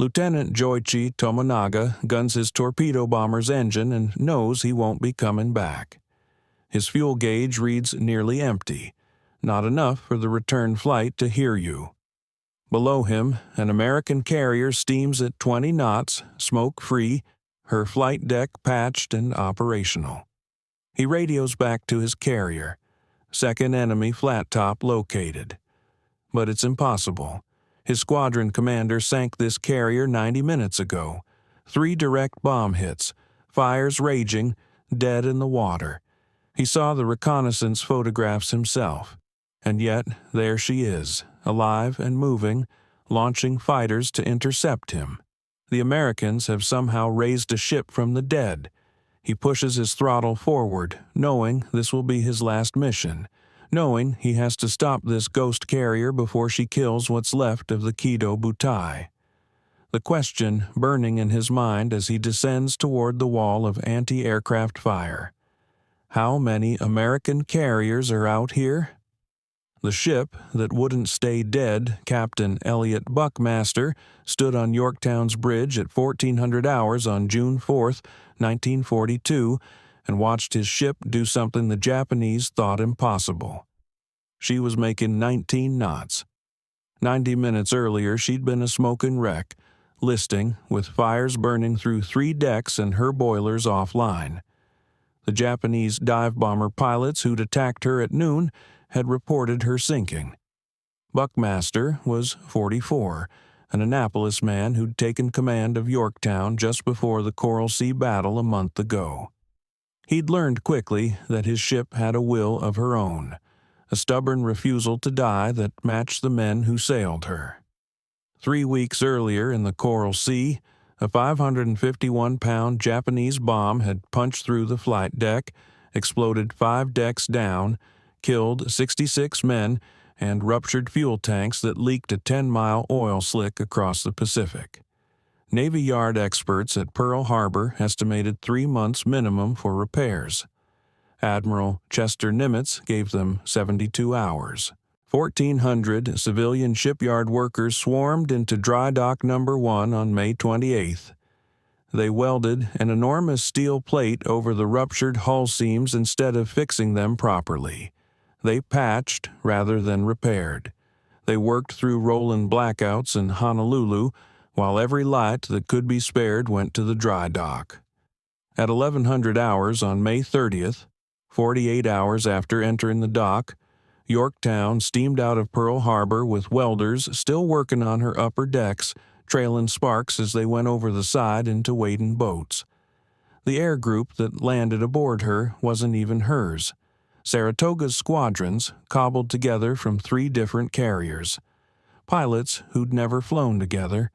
Lieutenant Joichi Tomonaga guns his torpedo bomber's engine and knows he won't be coming back. His fuel gauge reads nearly empty, not enough for the return flight to Hiryu. Below him, an American carrier steams at 20 knots, smoke-free, her flight deck patched and operational. He radios back to his carrier. Second enemy flat top located. But it's impossible. His squadron commander sank this carrier 90 minutes ago. 3 direct bomb hits, fires raging, dead in the water. He saw the reconnaissance photographs himself. And yet, there she is, alive and moving, launching fighters to intercept him. The Americans have somehow raised a ship from the dead. He pushes his throttle forward, knowing this will be his last mission, knowing he has to stop this ghost carrier before she kills what's left of the Kido Butai. The question burning in his mind as he descends toward the wall of anti-aircraft fire. How many American carriers are out here? The ship that wouldn't stay dead, Captain Elliot Buckmaster, stood on Yorktown's bridge at 1400 hours on June 4, 1942, and watched his ship do something the Japanese thought impossible. She was making 19 knots. 90 minutes earlier, she'd been a smoking wreck, listing, with fires burning through 3 decks and her boilers offline. The Japanese dive bomber pilots who'd attacked her at noon had reported her sinking. Buckmaster was 44, an Annapolis man who'd taken command of Yorktown just before the Coral Sea battle a month ago. He'd learned quickly that his ship had a will of her own, a stubborn refusal to die that matched the men who sailed her. 3 weeks earlier in the Coral Sea, a 551-pound Japanese bomb had punched through the flight deck, exploded 5 decks down, killed 66 men, and ruptured fuel tanks that leaked a 10-mile oil slick across the Pacific. Navy Yard experts at Pearl Harbor estimated 3 months minimum for repairs. Admiral Chester Nimitz gave them 72 hours. 1,400 civilian shipyard workers swarmed into Dry Dock No. 1 on May 28th. They welded an enormous steel plate over the ruptured hull seams instead of fixing them properly. They patched rather than repaired. They worked through rolling blackouts in Honolulu, while every light that could be spared went to the dry dock. At 1100 hours on May 30th, 48 hours after entering the dock, Yorktown steamed out of Pearl Harbor with welders still working on her upper decks, trailing sparks as they went over the side into waiting boats. The air group that landed aboard her wasn't even hers. Saratoga's squadrons, cobbled together from 3 different carriers. Pilots who'd never flown together.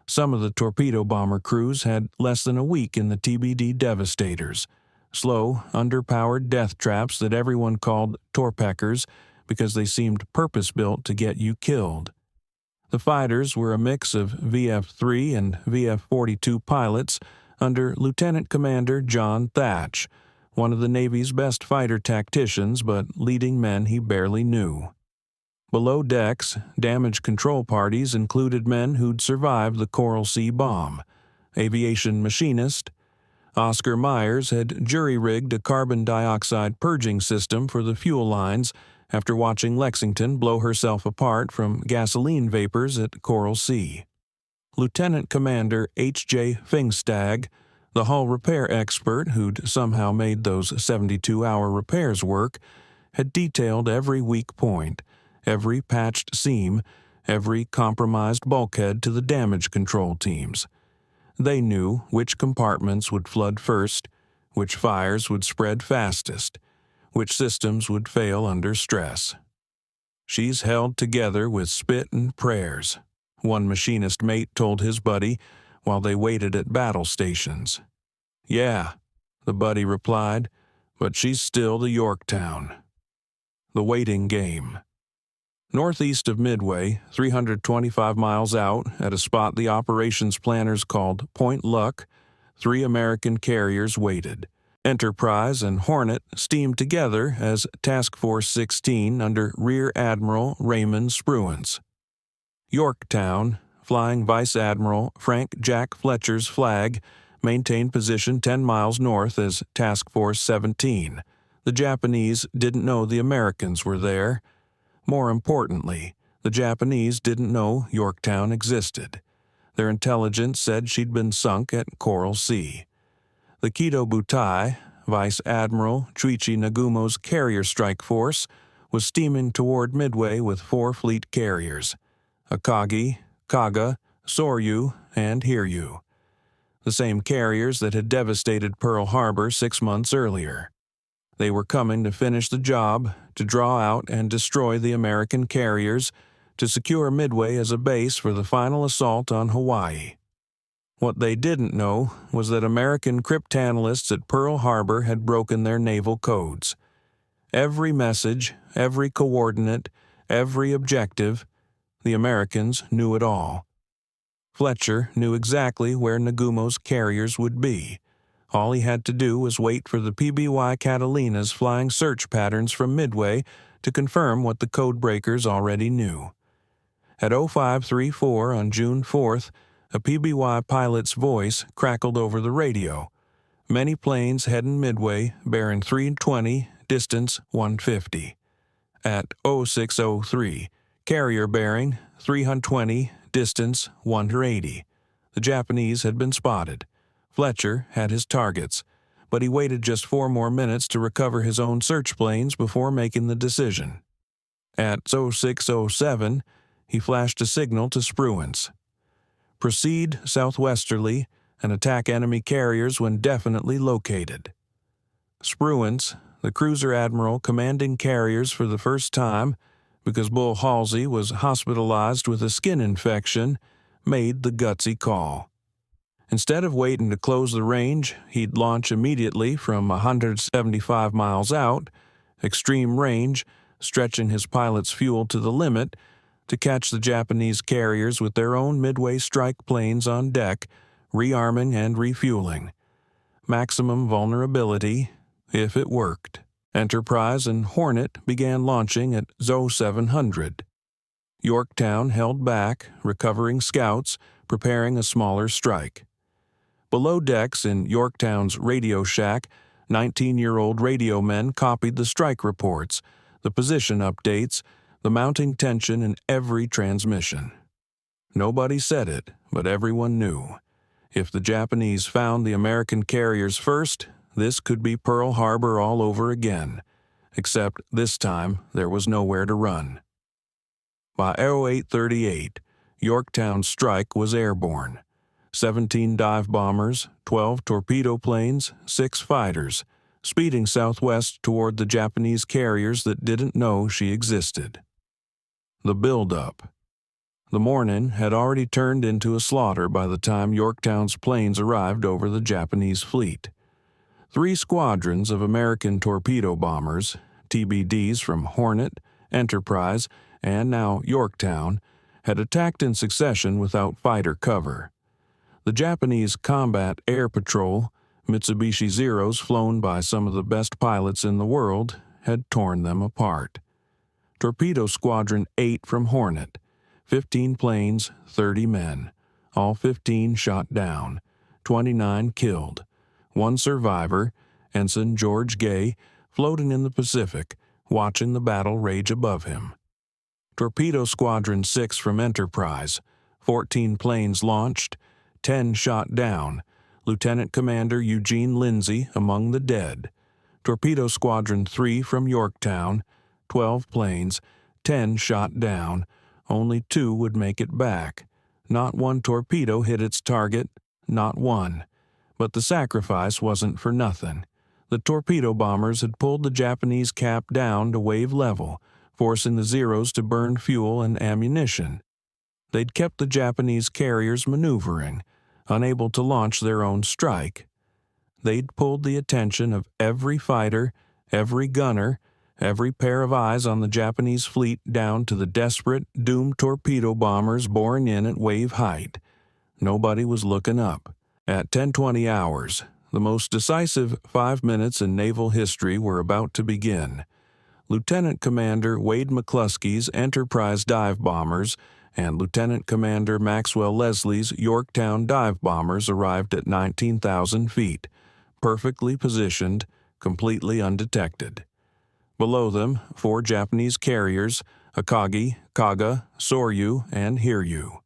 Some of the torpedo bomber crews had less than a week in the TBD Devastators, slow, underpowered death traps that everyone called torpeckers because they seemed purpose-built to get you killed. The fighters were a mix of VF-3 and VF-42 pilots under Lieutenant Commander John Thatch, one of the Navy's best fighter tacticians but leading men he barely knew. Below decks, damage control parties included men who'd survived the Coral Sea bomb. Aviation machinist Oscar Myers had jury-rigged a carbon dioxide purging system for the fuel lines after watching Lexington blow herself apart from gasoline vapors at Coral Sea. Lieutenant Commander H.J. Fingstag, the hull repair expert who'd somehow made those 72-hour repairs work, had detailed every weak point, every patched seam, every compromised bulkhead to the damage control teams. They knew which compartments would flood first, which fires would spread fastest, which systems would fail under stress. "She's held together with spit and prayers," one machinist mate told his buddy while they waited at battle stations. "Yeah," the buddy replied, "but she's still the Yorktown." The waiting game. Northeast of Midway, 325 miles out, at a spot the operations planners called Point Luck, 3 American carriers waited. Enterprise and Hornet steamed together as Task Force 16 under Rear Admiral Raymond Spruance. Yorktown, flying Vice Admiral Frank Jack Fletcher's flag maintained position 10 miles north as Task Force 17. The Japanese didn't know the Americans were there. More importantly, the Japanese didn't know Yorktown existed. Their intelligence said she'd been sunk at Coral Sea. The Kido Butai, Vice Admiral Joichi Nagumo's carrier strike force, was steaming toward Midway with 4 fleet carriers: Akagi, Kaga, Soryu, and Hiryu. The same carriers that had devastated Pearl Harbor 6 months earlier. They were coming to finish the job, to draw out and destroy the American carriers, to secure Midway as a base for the final assault on Hawaii. What they didn't know was that American cryptanalysts at Pearl Harbor had broken their naval codes. Every message, every coordinate, every objective, the Americans knew it all. Fletcher knew exactly where Nagumo's carriers would be. All he had to do was wait for the PBY Catalina's flying search patterns from Midway to confirm what the codebreakers already knew. At 0534 on June 4th, a PBY pilot's voice crackled over the radio. Many planes heading Midway, bearing 320, distance 150. At 0603, carrier bearing 320, distance 180. The Japanese had been spotted. Fletcher had his targets, but he waited just 4 more minutes to recover his own search planes before making the decision. At 0607, he flashed a signal to Spruance. Proceed southwesterly and attack enemy carriers when definitely located. Spruance, the cruiser admiral commanding carriers for the first time, because Bull Halsey was hospitalized with a skin infection, made the gutsy call. Instead of waiting to close the range, he'd launch immediately from 175 miles out, extreme range, stretching his pilot's fuel to the limit, to catch the Japanese carriers with their own Midway strike planes on deck, rearming and refueling. Maximum vulnerability, if it worked. Enterprise and Hornet began launching at 0700. Yorktown held back, recovering scouts, preparing a smaller strike. Below decks in Yorktown's radio shack, 19-year-old radio men copied the strike reports, the position updates, the mounting tension in every transmission. Nobody said it, but everyone knew. If the Japanese found the American carriers first, this could be Pearl Harbor all over again, except this time there was nowhere to run. By 0838, Yorktown's strike was airborne. 17 dive bombers, 12 torpedo planes, 6 fighters, speeding southwest toward the Japanese carriers that didn't know she existed. The build-up. The morning had already turned into a slaughter by the time Yorktown's planes arrived over the Japanese fleet. 3 squadrons of American torpedo bombers, TBDs from Hornet, Enterprise, and now Yorktown, had attacked in succession without fighter cover. The Japanese combat air patrol, Mitsubishi Zeros flown by some of the best pilots in the world, had torn them apart. Torpedo Squadron 8 from Hornet, 15 planes, 30 men, all 15 shot down, 29 killed. 1 survivor, Ensign George Gay, floating in the Pacific, watching the battle rage above him. Torpedo Squadron 6 from Enterprise, 14 planes launched, 10 shot down, Lieutenant Commander Eugene Lindsay among the dead. Torpedo Squadron 3 from Yorktown, 12 planes, 10 shot down, only 2 would make it back. Not 1 torpedo hit its target, not 1. But the sacrifice wasn't for nothing. The torpedo bombers had pulled the Japanese cap down to wave level, forcing the Zeros to burn fuel and ammunition. They'd kept the Japanese carriers maneuvering, unable to launch their own strike. They'd pulled the attention of every fighter, every gunner, every pair of eyes on the Japanese fleet down to the desperate, doomed torpedo bombers boring in at wave height. Nobody was looking up. At 10:20 hours, the most decisive 5 minutes in naval history were about to begin. Lieutenant Commander Wade McCluskey's Enterprise dive bombers and Lieutenant Commander Maxwell Leslie's Yorktown dive bombers arrived at 19,000 feet, perfectly positioned, completely undetected. Below them, 4 Japanese carriers, Akagi, Kaga, Soryu, and Hiryu.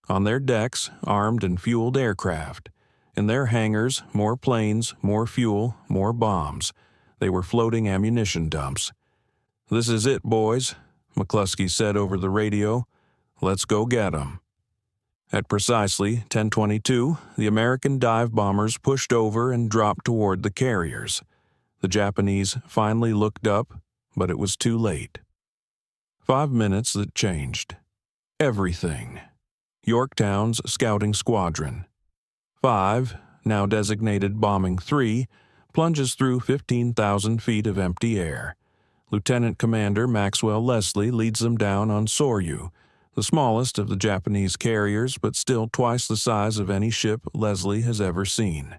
On their decks, armed and fueled aircraft. In their hangars, more planes, more fuel, more bombs. They were floating ammunition dumps. "This is it, boys," McCluskey said over the radio. "Let's go get 'em." At precisely 10:22, the American dive bombers pushed over and dropped toward the carriers. The Japanese finally looked up, but it was too late. 5 minutes that changed everything. Yorktown's scouting squadron. 5, now designated Bombing 3, plunges through 15,000 feet of empty air. Lieutenant Commander Maxwell Leslie leads them down on Soryu, the smallest of the Japanese carriers, but still twice the size of any ship Leslie has ever seen.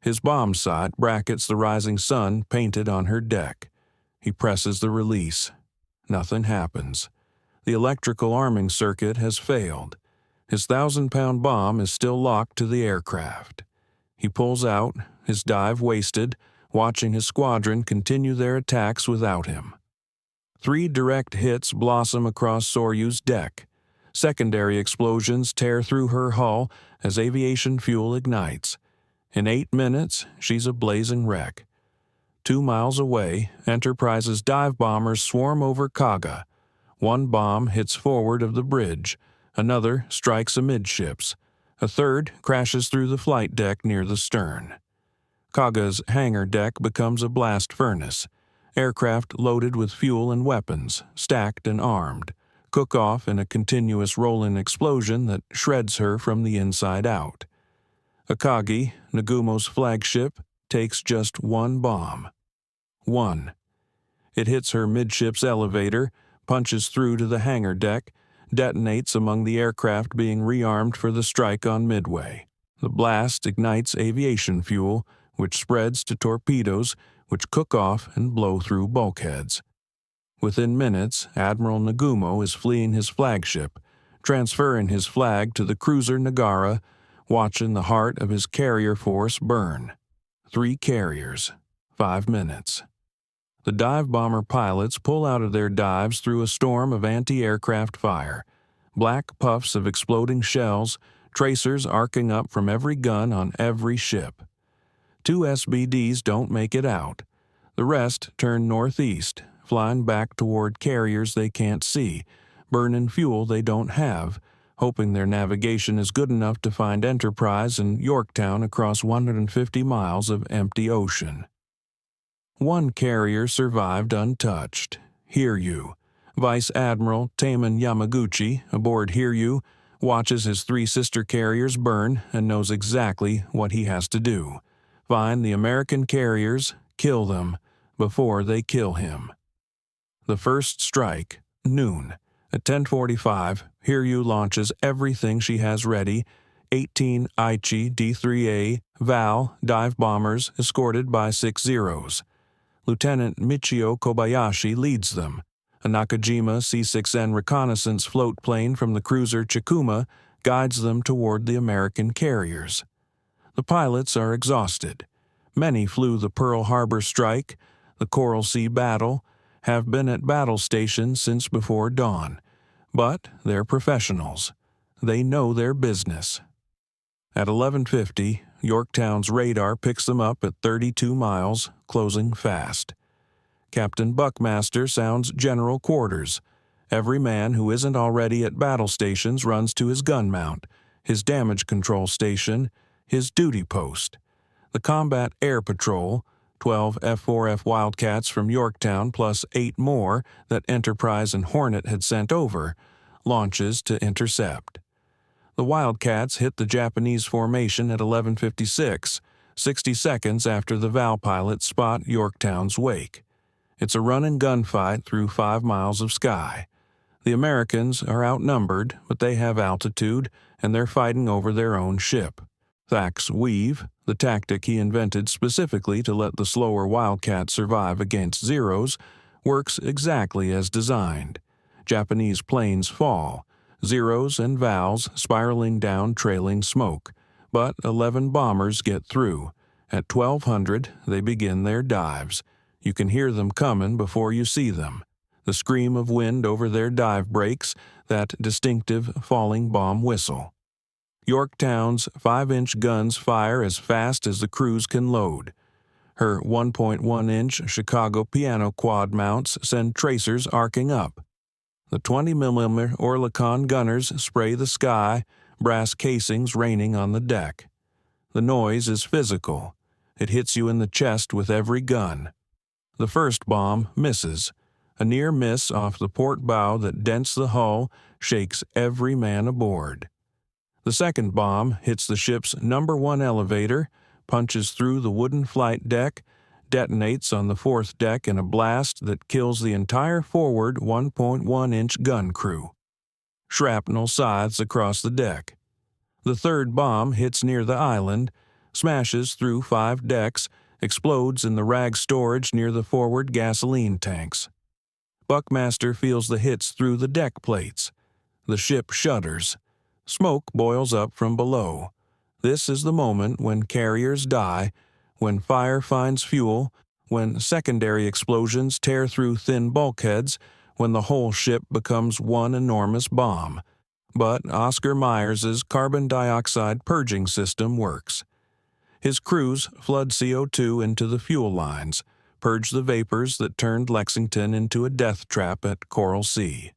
His bomb sight brackets the rising sun painted on her deck. He presses the release. Nothing happens. The electrical arming circuit has failed. His 1,000-pound bomb is still locked to the aircraft. He pulls out, his dive wasted, watching his squadron continue their attacks without him. 3 direct hits blossom across Soryu's deck. Secondary explosions tear through her hull as aviation fuel ignites. In 8 minutes, she's a blazing wreck. 2 miles away, Enterprise's dive bombers swarm over Kaga. 1 bomb hits forward of the bridge. Another strikes amidships. A third crashes through the flight deck near the stern. Kaga's hangar deck becomes a blast furnace. Aircraft loaded with fuel and weapons, stacked and armed, cook off in a continuous rolling explosion that shreds her from the inside out. Akagi, Nagumo's flagship, takes just 1 bomb. 1. It hits her midships elevator, punches through to the hangar deck, detonates among the aircraft being rearmed for the strike on Midway. The blast ignites aviation fuel, which spreads to torpedoes, which cook off and blow through bulkheads. Within minutes, Admiral Nagumo is fleeing his flagship, transferring his flag to the cruiser Nagara, watching the heart of his carrier force burn. 3 carriers, 5 minutes. The dive bomber pilots pull out of their dives through a storm of anti-aircraft fire, black puffs of exploding shells, tracers arcing up from every gun on every ship. 2 SBDs don't make it out. The rest turn northeast, flying back toward carriers they can't see, burning fuel they don't have, hoping their navigation is good enough to find Enterprise and Yorktown across 150 miles of empty ocean. 1 carrier survived untouched, Hiryu. Vice Admiral Taman Yamaguchi, aboard Hiryu, watches his 3 sister carriers burn and knows exactly what he has to do. Find the American carriers, kill them, before they kill him. The first strike, noon. At 10:45, Hiryu launches everything she has ready, 18 Aichi D-3A Val dive bombers escorted by 6 Zeros. Lieutenant Michio Kobayashi leads them. A Nakajima C-6N reconnaissance float plane from the cruiser Chikuma guides them toward the American carriers. The pilots are exhausted. Many flew the Pearl Harbor strike, the Coral Sea battle, have been at battle stations since before dawn. But they're professionals. They know their business. At 11:50, Yorktown's radar picks them up at 32 miles, closing fast. Captain Buckmaster sounds general quarters. Every man who isn't already at battle stations runs to his gun mount, his damage control station, his duty post. The Combat Air Patrol, 12 F-4F Wildcats from Yorktown plus 8 more that Enterprise and Hornet had sent over, launches to intercept. The Wildcats hit the Japanese formation at 11:56, 60 seconds after the Val pilots spot Yorktown's wake. It's a run-and-gun fight through 5 miles of sky. The Americans are outnumbered, but they have altitude, and they're fighting over their own ship. Thax Weave, the tactic he invented specifically to let the slower Wildcats survive against Zeros, works exactly as designed. Japanese planes fall. Zeros and Vals spiraling down trailing smoke, but 11 bombers get through. At 1200, they begin their dives. You can hear them coming before you see them. The scream of wind over their dive brakes, that distinctive falling bomb whistle. Yorktown's 5-inch guns fire as fast as the crews can load. Her 1.1-inch Chicago piano quad mounts send tracers arcing up. The 20mm Oerlikon gunners spray the sky, brass casings raining on the deck. The noise is physical. It hits you in the chest with every gun. The first bomb misses. A near miss off the port bow that dents the hull shakes every man aboard. The second bomb hits the ship's number 1 elevator, punches through the wooden flight deck, detonates on the fourth deck in a blast that kills the entire forward 1.1-inch gun crew. Shrapnel scythes across the deck. The third bomb hits near the island, smashes through 5 decks, explodes in the rag storage near the forward gasoline tanks. Buckmaster feels the hits through the deck plates. The ship shudders. Smoke boils up from below. This is the moment when carriers die, when fire finds fuel, when secondary explosions tear through thin bulkheads, when the whole ship becomes one enormous bomb. But Oscar Myers's carbon dioxide purging system works. His crews flood CO2 into the fuel lines, purge the vapors that turned Lexington into a death trap at Coral Sea.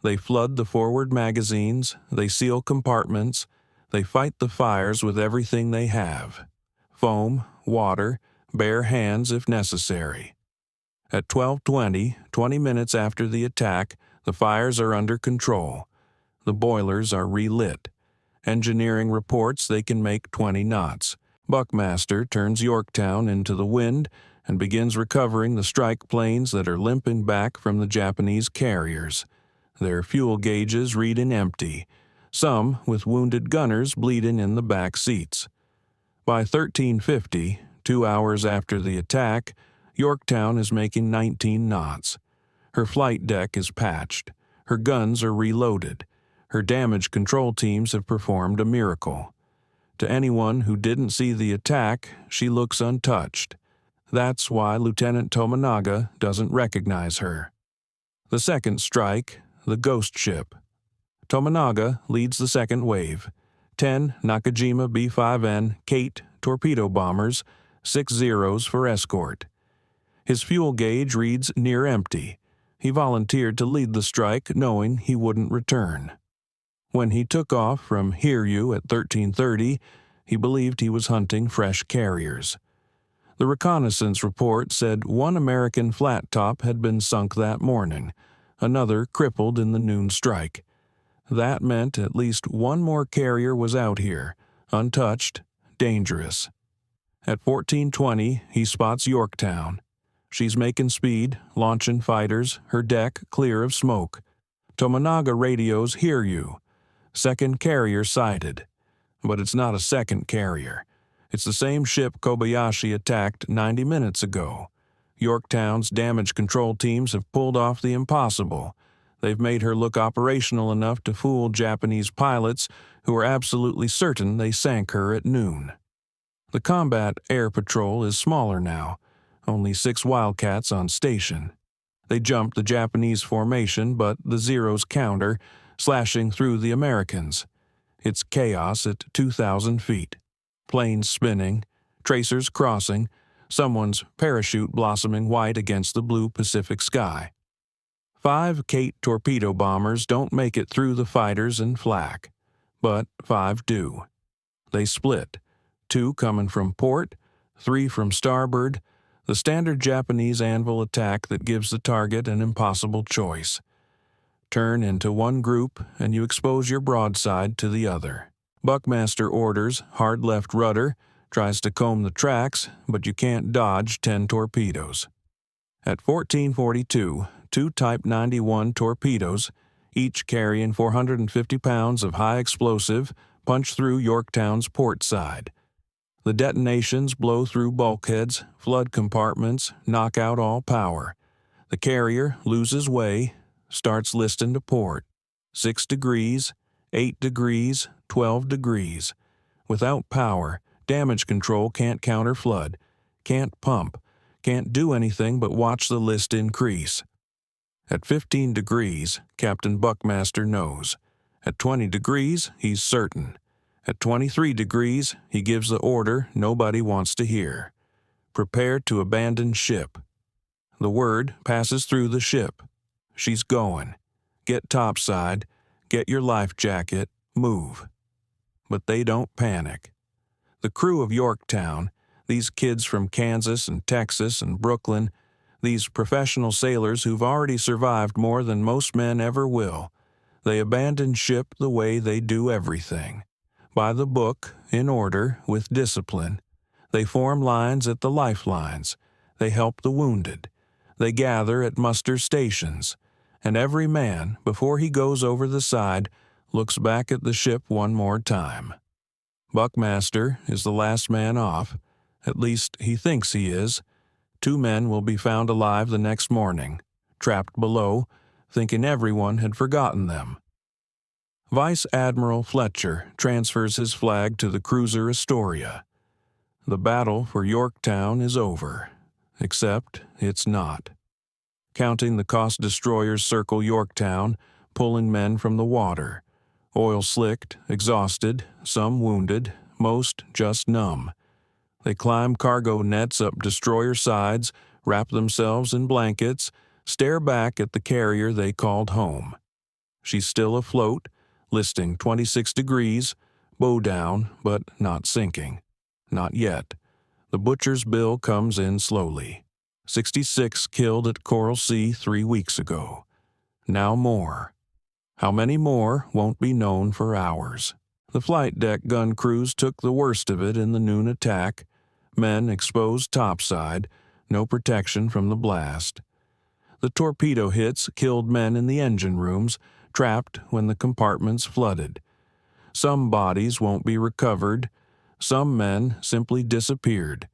They flood the forward magazines, they seal compartments, they fight the fires with everything they have. Foam, water, bare hands if necessary. At 12:20, 20 minutes after the attack, the fires are under control. The boilers are relit. Engineering reports they can make 20 knots. Buckmaster turns Yorktown into the wind and begins recovering the strike planes that are limping back from the Japanese carriers. Their fuel gauges reading empty, some with wounded gunners bleeding in the back seats. By 1350, 2 hours after the attack, Yorktown is making 19 knots. Her flight deck is patched. Her guns are reloaded. Her damage control teams have performed a miracle. To anyone who didn't see the attack, she looks untouched. That's why Lieutenant Tomonaga doesn't recognize her. The second strike, the ghost ship. Tomonaga leads the second wave. 10 Nakajima B-5N Kate torpedo bombers, 6 Zeros for escort. His fuel gauge reads near empty. He volunteered to lead the strike knowing he wouldn't return. When he took off from Hiryu at 1330, he believed he was hunting fresh carriers. The reconnaissance report said 1 American flat top had been sunk that morning, another crippled in the noon strike. That meant at least 1 more carrier was out here, untouched, dangerous. At 14:20, he spots Yorktown. She's making speed, launching fighters, her deck clear of smoke. Tomonaga radios Hiryu. Second carrier sighted. But it's not a second carrier. It's the same ship Kobayashi attacked 90 minutes ago. Yorktown's damage control teams have pulled off the impossible. They've made her look operational enough to fool Japanese pilots who are absolutely certain they sank her at noon. The combat air patrol is smaller now, only 6 Wildcats on station. They jumped the Japanese formation, but the Zeros counter, slashing through the Americans. It's chaos at 2,000 feet. Planes spinning, tracers crossing, someone's parachute blossoming white against the blue Pacific sky. 5 Kate torpedo bombers don't make it through the fighters and flak, but 5 do. They split, 2 coming from port, 3 from starboard, the standard Japanese anvil attack that gives the target an impossible choice. Turn into one group and you expose your broadside to the other. Buckmaster orders hard left rudder, tries to comb the tracks, but you can't dodge 10 torpedoes. At 14:42, 2 Type 91 torpedoes, each carrying 450 pounds of high explosive, punch through Yorktown's port side. The detonations blow through bulkheads, flood compartments, knock out all power. The carrier loses way, starts listing to port. 6 degrees, 8 degrees, 12 degrees. Without power, damage control can't counter flood, can't pump, can't do anything but watch the list increase. At 15 degrees, Captain Buckmaster knows. At 20 degrees, he's certain. At 23 degrees, he gives the order nobody wants to hear. Prepare to abandon ship. The word passes through the ship. She's going. Get topside, get your life jacket, move. But they don't panic. The crew of Yorktown, these kids from Kansas and Texas and Brooklyn, these professional sailors who've already survived more than most men ever will, they abandon ship the way they do everything. By the book, in order, with discipline. They form lines at the lifelines. They help the wounded. They gather at muster stations. And every man, before he goes over the side, looks back at the ship one more time. Buckmaster is the last man off. At least he thinks he is. 2 men will be found alive the next morning, trapped below, thinking everyone had forgotten them. Vice Admiral Fletcher transfers his flag to the cruiser Astoria. The battle for Yorktown is over, except it's not. Counting the cost destroyers circle Yorktown, pulling men from the water. Oil slicked, exhausted, some wounded, most just numb. They climb cargo nets up destroyer sides, wrap themselves in blankets, stare back at the carrier they called home. She's still afloat, listing 26 degrees, bow down, but not sinking. Not yet. The butcher's bill comes in slowly. 66 killed at Coral Sea 3 weeks ago. Now more. How many more won't be known for hours. The flight deck gun crews took the worst of it in the noon attack. Men exposed topside, no protection from the blast. The torpedo hits killed men in the engine rooms, trapped when the compartments flooded. Some bodies won't be recovered. Some men simply disappeared.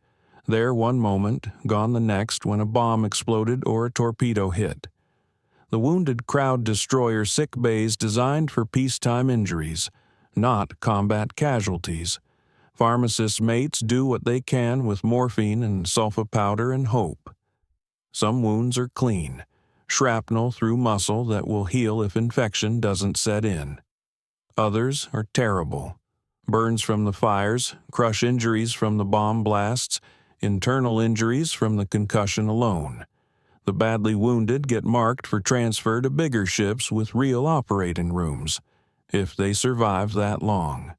There one moment, gone the next when a bomb exploded or a torpedo hit. The wounded crowd destroyer sick bays designed for peacetime injuries, not combat casualties. Pharmacists' mates do what they can with morphine and sulfa powder and hope. Some wounds are clean, shrapnel through muscle that will heal if infection doesn't set in. Others are terrible. Burns from the fires, crush injuries from the bomb blasts, internal injuries from the concussion alone. The badly wounded get marked for transfer to bigger ships with real operating rooms, if they survive that long.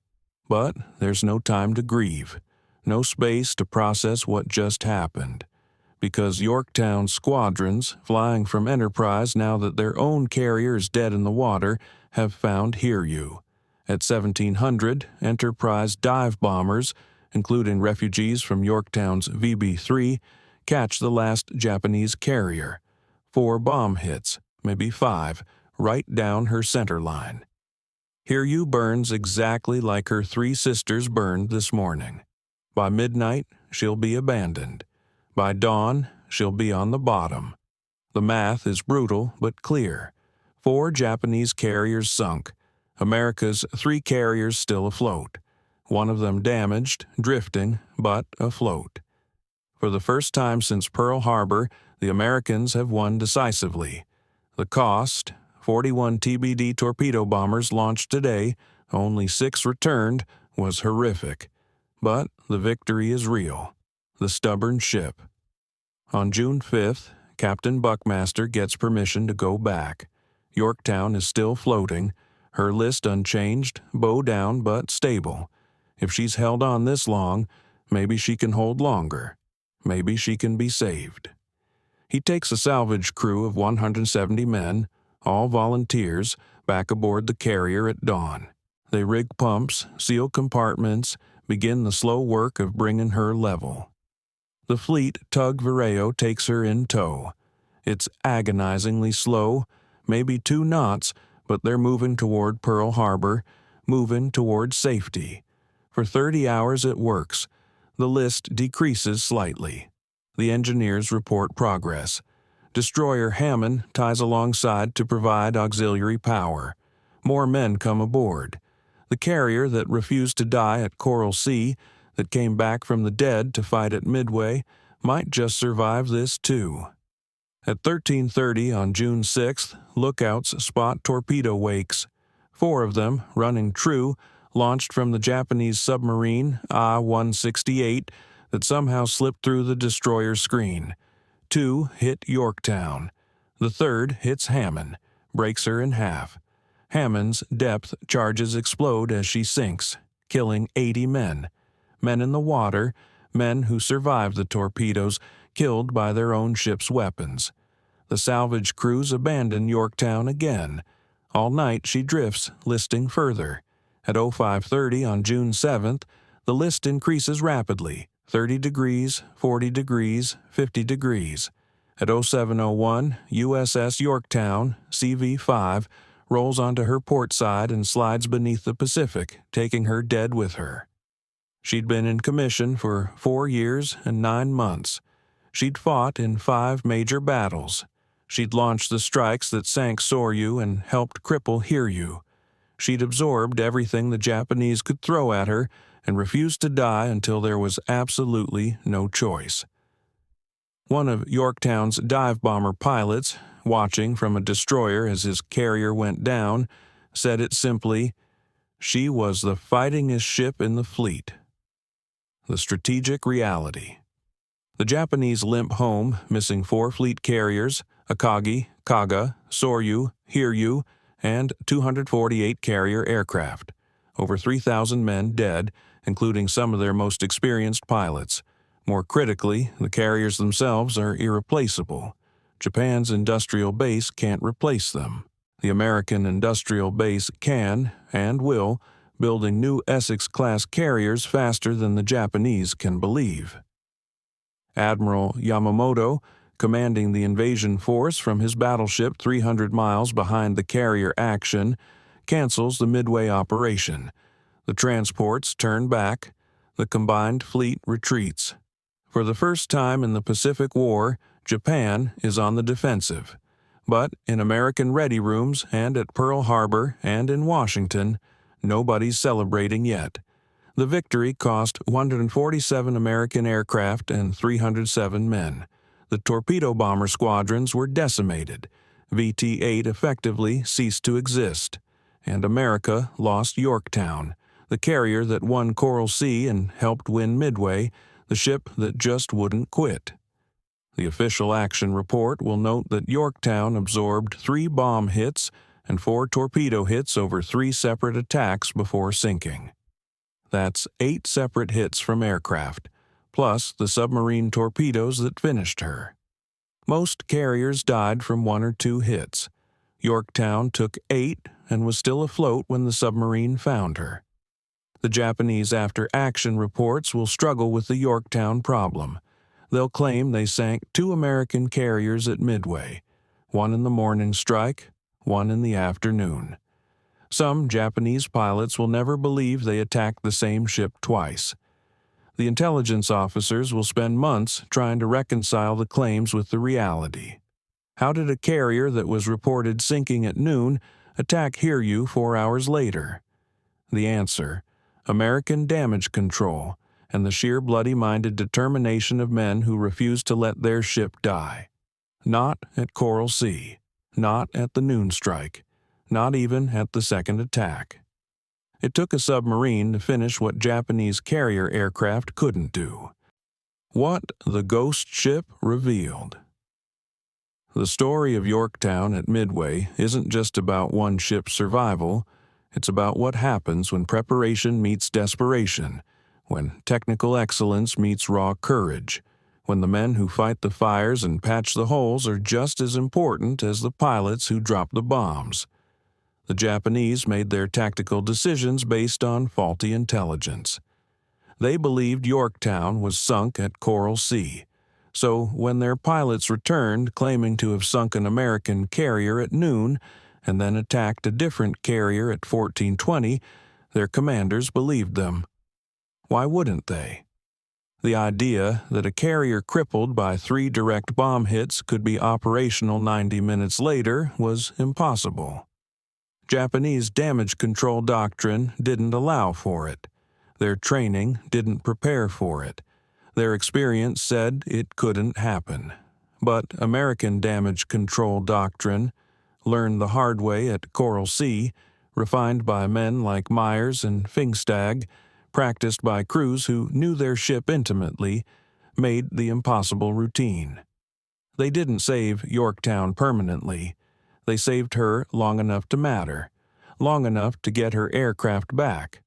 But there's no time to grieve, no space to process what just happened, because Yorktown squadrons, flying from Enterprise now that their own carrier is dead in the water, have found Hiryu. At 1700, Enterprise dive bombers, including refugees from Yorktown's VB-3, catch the last Japanese carrier. 4 bomb hits, maybe 5, right down her center line. Hiryu burns exactly like her 3 sisters burned this morning. By midnight, she'll be abandoned. By dawn, she'll be on the bottom. The math is brutal but clear. 4 Japanese carriers sunk. America's 3 carriers still afloat. One of them damaged, drifting, but afloat. For the first time since Pearl Harbor, the Americans have won decisively. The cost, 41 TBD torpedo bombers launched today, only 6 returned, was horrific. But the victory is real. The stubborn ship. On June 5th, Captain Buckmaster gets permission to go back. Yorktown is still floating, her list unchanged, bow down but stable. If she's held on this long, maybe she can hold longer. Maybe she can be saved. He takes a salvage crew of 170 men, all volunteers, back aboard the carrier at dawn. They rig pumps, seal compartments, begin the slow work of bringing her level. The fleet tug Vireo takes her in tow. It's agonizingly slow, maybe 2 knots, but they're moving toward Pearl Harbor, moving toward safety. For 30 hours it works. The list decreases slightly. The engineers report progress. Destroyer Hammond ties alongside to provide auxiliary power. More men come aboard. The carrier that refused to die at Coral Sea, that came back from the dead to fight at Midway, might just survive this too. At 13:30 on June 6th, lookouts spot torpedo wakes. 4 of them, running true, launched from the Japanese submarine Ah-168 that somehow slipped through the destroyer's screen. 2 hit Yorktown. The third hits Hammond, breaks her in half. Hammond's depth charges explode as she sinks, killing 80 men. Men in the water, men who survived the torpedoes, killed by their own ship's weapons. The salvage crews abandon Yorktown again. All night she drifts, listing further. At 05:30 on June 7th, the list increases rapidly, 30 degrees, 40 degrees, 50 degrees. At 07:01, USS Yorktown, CV-5, rolls onto her port side and slides beneath the Pacific, taking her dead with her. She'd been in commission for 4 years and 9 months. She'd fought in 5 major battles. She'd launched the strikes that sank Soryu and helped cripple Hiryu. She'd absorbed everything the Japanese could throw at her and refused to die until there was absolutely no choice. One of Yorktown's dive bomber pilots, watching from a destroyer as his carrier went down, said it simply, "She was the fightingest ship in the fleet." The strategic reality. The Japanese limp home, missing 4 fleet carriers, Akagi, Kaga, Soryu, Hiryu, and 248 carrier aircraft. Over 3,000 men dead, including some of their most experienced pilots. More critically, the carriers themselves are irreplaceable. Japan's industrial base can't replace them. The American industrial base can, and will, building new Essex-class carriers faster than the Japanese can believe. Admiral Yamamoto, commanding the invasion force from his battleship 300 miles behind the carrier action, cancels the Midway operation. The transports turn back. The combined fleet retreats. For the first time in the Pacific War, Japan is on the defensive. But in American ready rooms and at Pearl Harbor and in Washington, nobody's celebrating yet. The victory cost 147 American aircraft and 307 men. The torpedo bomber squadrons were decimated. VT-8 effectively ceased to exist. And America lost Yorktown, the carrier that won Coral Sea and helped win Midway, the ship that just wouldn't quit. The official action report will note that Yorktown absorbed 3 bomb hits and 4 torpedo hits over 3 separate attacks before sinking. That's 8 separate hits from aircraft, plus the submarine torpedoes that finished her. Most carriers died from 1 or 2 hits. Yorktown took 8 and was still afloat when the submarine found her. The Japanese after-action reports will struggle with the Yorktown problem. They'll claim they sank 2 American carriers at Midway, 1 in the morning strike, 1 in the afternoon. Some Japanese pilots will never believe they attacked the same ship twice. The intelligence officers will spend months trying to reconcile the claims with the reality. How did a carrier that was reported sinking at noon attack Hiryu 4 hours later? The answer: American damage control and the sheer bloody-minded determination of men who refused to let their ship die. Not at Coral Sea, not at the noon strike, not even at the second attack. It took a submarine to finish what Japanese carrier aircraft couldn't do. What the ghost ship revealed. The story of Yorktown at Midway isn't just about one ship's survival. It's about what happens when preparation meets desperation, when technical excellence meets raw courage, when the men who fight the fires and patch the holes are just as important as the pilots who drop the bombs. The Japanese made their tactical decisions based on faulty intelligence. They believed Yorktown was sunk at Coral Sea, so when their pilots returned claiming to have sunk an American carrier at noon and then attacked a different carrier at 1420, their commanders believed them. Why wouldn't they? The idea that a carrier crippled by 3 direct bomb hits could be operational 90 minutes later was impossible. Japanese damage control doctrine didn't allow for it. Their training didn't prepare for it. Their experience said it couldn't happen. But American damage control doctrine, learned the hard way at Coral Sea, refined by men like Myers and Pfingstag, practiced by crews who knew their ship intimately, made the impossible routine. They didn't save Yorktown permanently. They saved her long enough to matter, long enough to get her aircraft back,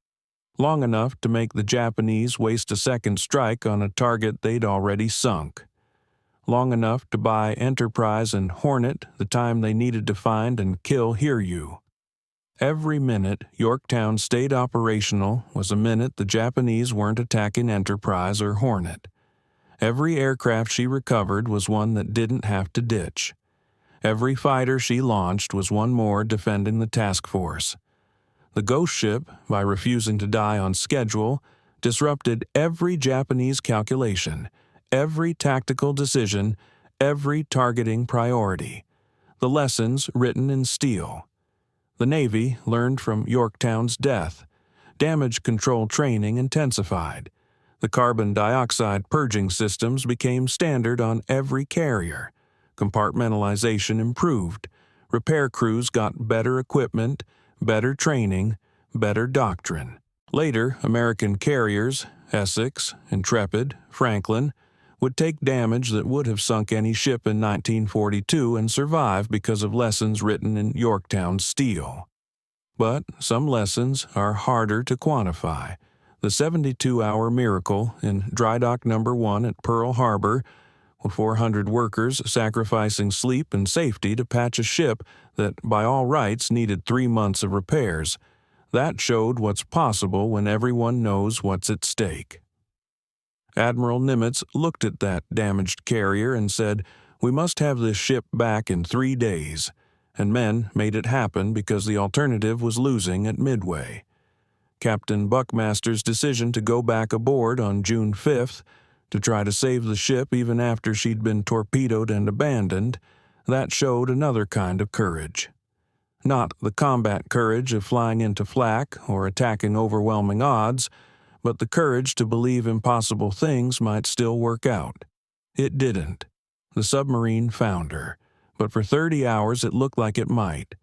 long enough to make the Japanese waste a second strike on a target they'd already sunk, long enough to buy Enterprise and Hornet the time they needed to find and kill Hiryu. Every minute Yorktown stayed operational was a minute the Japanese weren't attacking Enterprise or Hornet. Every aircraft she recovered was one that didn't have to ditch. Every fighter she launched was one more defending the task force. The Ghost Ship, by refusing to die on schedule, disrupted every Japanese calculation, every tactical decision, every targeting priority. The lessons written in steel. The Navy learned from Yorktown's death. Damage control training intensified. The carbon dioxide purging systems became standard on every carrier. Compartmentalization improved. Repair crews got better equipment, better training, better doctrine. Later, American carriers, Essex, Intrepid, Franklin, would take damage that would have sunk any ship in 1942 and survive because of lessons written in Yorktown's steel. But some lessons are harder to quantify. The 72-hour miracle in Dry Dock No. 1 at Pearl Harbor, with 400 workers sacrificing sleep and safety to patch a ship that by all rights needed 3 months of repairs, that showed what's possible when everyone knows what's at stake. Admiral Nimitz looked at that damaged carrier and said, "We must have this ship back in 3 days," and men made it happen because the alternative was losing at Midway. Captain Buckmaster's decision to go back aboard on June 5th, to try to save the ship even after she'd been torpedoed and abandoned, that showed another kind of courage. Not the combat courage of flying into flak or attacking overwhelming odds, but the courage to believe impossible things might still work out. It didn't. The submarine found her, but for 30 hours it looked like it might,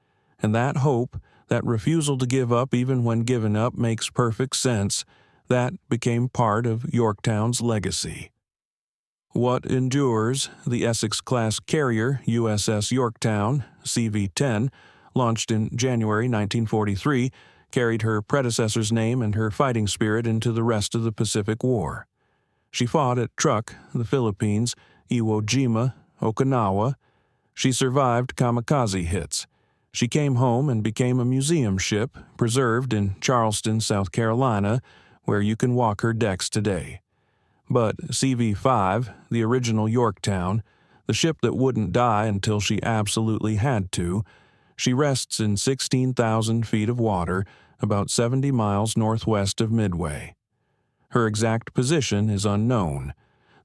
and that hope, that refusal to give up even when given up makes perfect sense, that became part of Yorktown's legacy. What endures, the Essex-class carrier USS Yorktown, CV-10, launched in January 1943, carried her predecessor's name and her fighting spirit into the rest of the Pacific War. She fought at Truk, the Philippines, Iwo Jima, Okinawa. She survived kamikaze hits. She came home and became a museum ship, preserved in Charleston, South Carolina, where you can walk her decks today. But CV-5, the original Yorktown, the ship that wouldn't die until she absolutely had to, she rests in 16,000 feet of water, about 70 miles northwest of Midway. Her exact position is unknown.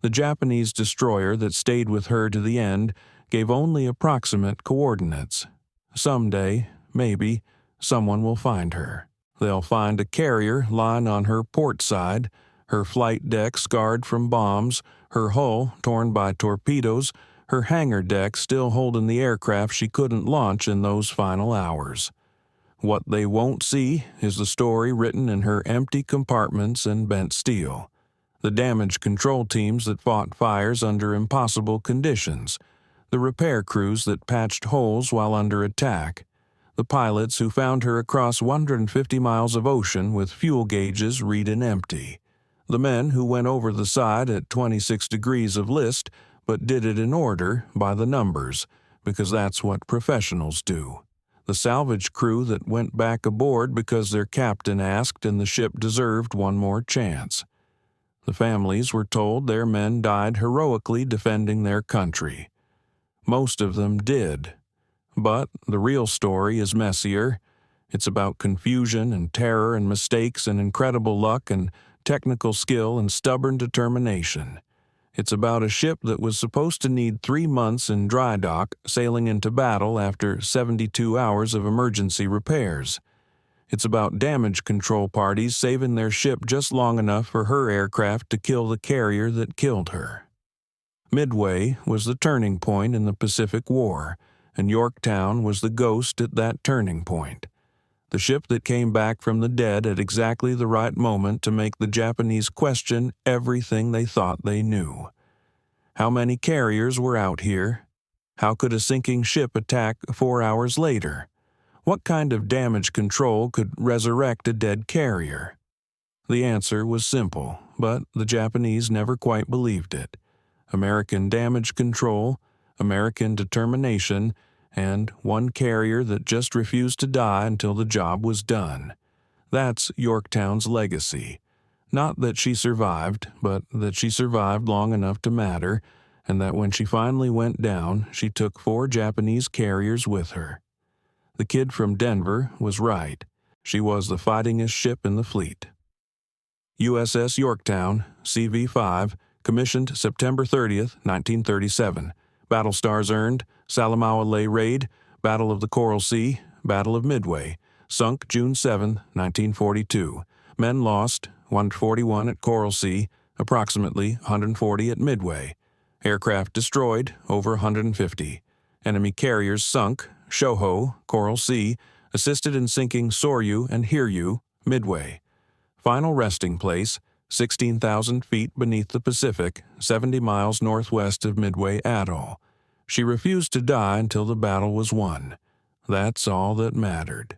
The Japanese destroyer that stayed with her to the end gave only approximate coordinates. Someday, maybe, someone will find her. They'll find a carrier lying on her port side, her flight deck scarred from bombs, her hull torn by torpedoes, her hangar deck still holding the aircraft she couldn't launch in those final hours. What they won't see is the story written in her empty compartments and bent steel. The damage control teams that fought fires under impossible conditions, the repair crews that patched holes while under attack, the pilots who found her across 150 miles of ocean with fuel gauges reading empty, the men who went over the side at 26 degrees of list but did it in order by the numbers, because that's what professionals do. The salvage crew that went back aboard because their captain asked and the ship deserved one more chance. The families were told their men died heroically defending their country. Most of them did. But the real story is messier. It's about confusion and terror and mistakes and incredible luck and technical skill and stubborn determination. It's about a ship that was supposed to need 3 months in dry dock, sailing into battle after 72 hours of emergency repairs. It's about damage control parties saving their ship just long enough for her aircraft to kill the carrier that killed her. Midway was the turning point in the Pacific War, and Yorktown was the ghost at that turning point. The ship that came back from the dead at exactly the right moment to make the Japanese question everything they thought they knew. How many carriers were out here? How could a sinking ship attack 4 hours later? What kind of damage control could resurrect a dead carrier? The answer was simple, but the Japanese never quite believed it. American damage control, American determination, and one carrier that just refused to die until the job was done. That's Yorktown's legacy. Not that she survived, but that she survived long enough to matter, and that when she finally went down, she took 4 Japanese carriers with her. The kid from Denver was right. She was the fightingest ship in the fleet. USS Yorktown, CV-5, commissioned September 30th, 1937. Battle stars earned: Salamaua Lay Raid, Battle of the Coral Sea, Battle of Midway. Sunk June 7, 1942. Men lost: 141 at Coral Sea, approximately 140 at Midway. Aircraft destroyed: over 150. Enemy carriers sunk: Shoho, Coral Sea, assisted in sinking Soryu and Hiryu, Midway. Final resting place: 16,000 feet beneath the Pacific, 70 miles northwest of Midway Atoll. She refused to die until the battle was won. That's all that mattered.